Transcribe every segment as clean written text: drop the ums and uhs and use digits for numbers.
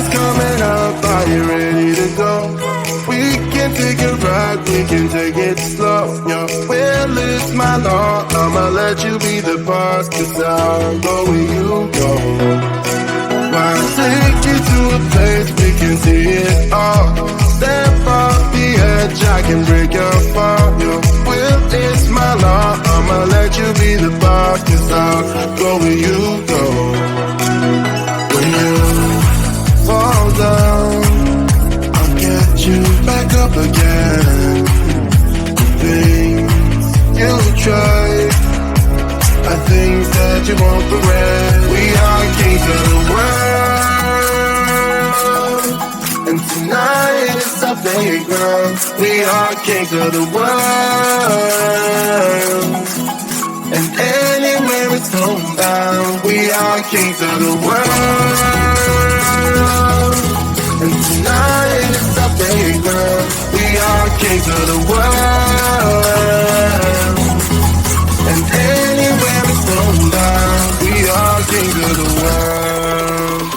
sun's coming up, are you ready to go? We can take it right, we can take it slow. Your will is my law, I'ma let you be the boss, 'cause I'll go where you go. I'll take you to a place we can see it all. Step off the edge, I can break your fall. Your will is my law, I'ma let you be the boss, 'cause I'll go where you go. When you fall down, I'll get you back up again. Things you try are things that you won't regret. We are kings of the world, and tonight is our playground. We are kings of the world, and anywhere it's homebound. We are kings of the world, and tonight is our playground. We are kings of the world, and anywhere it's homebound. We are kings of the world.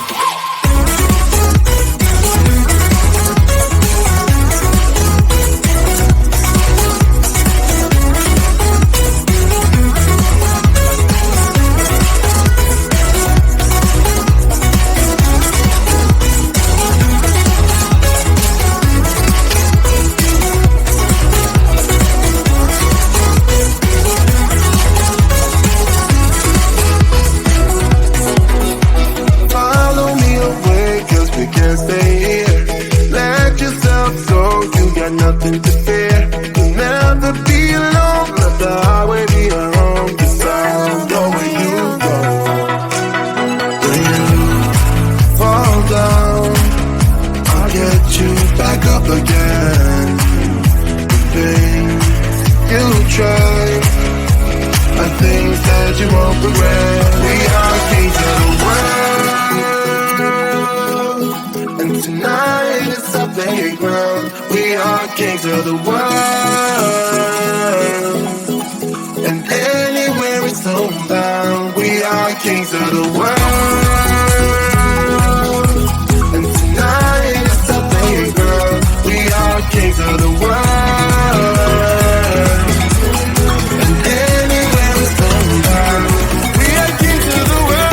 Nothing to fear. You'll never be alone. Let the highway be your home, 'cause I'll go where you go. When you fall down, I'll get you back up again. The things you try are things that you won't regret. We are kings of the world, and tonight is our playground. We are kings of the world, and anywhere it's homebound. We are kings of the world, and tonight it's our playground. We are kings of the world, and anywhere it's homebound. We are kings of the world.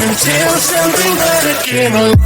Until something better came along.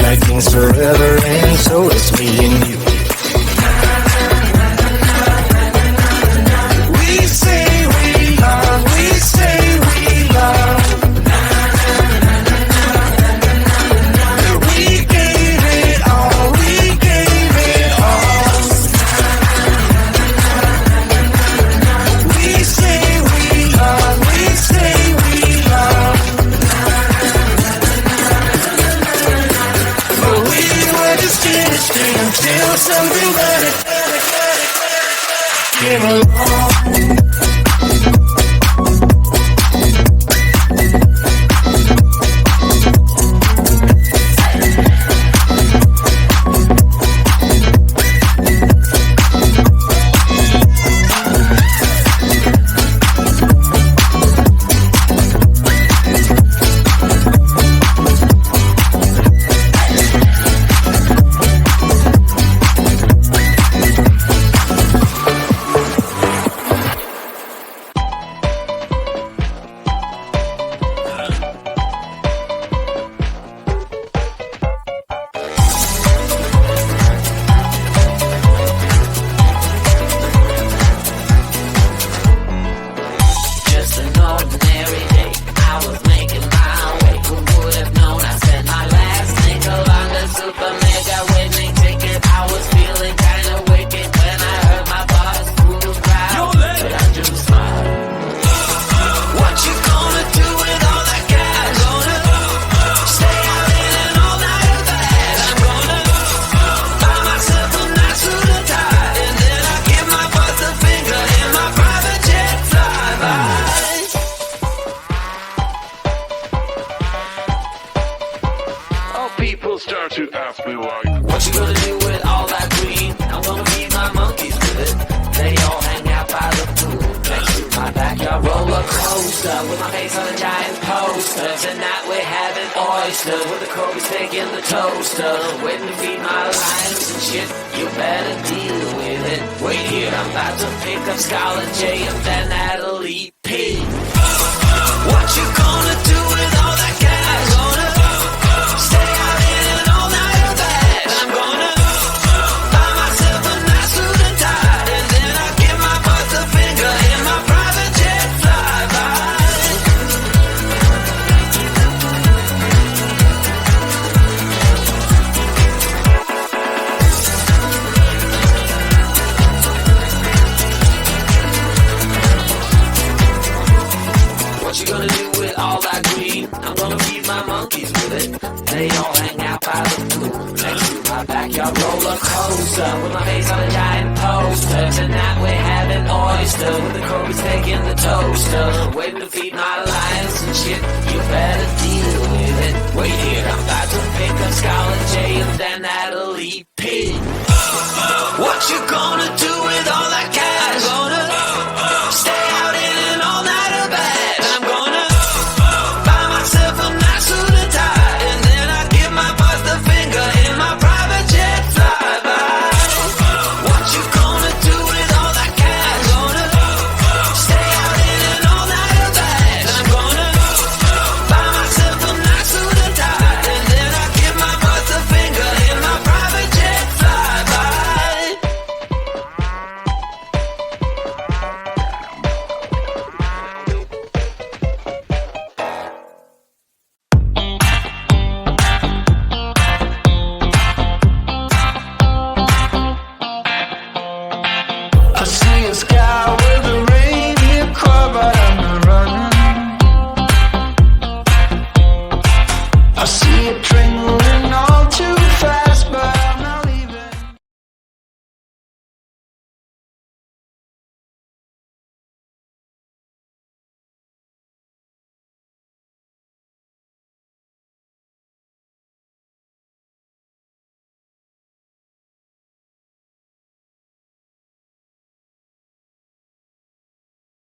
Like things forever and so it's me and you. something better. Came along. What you gonna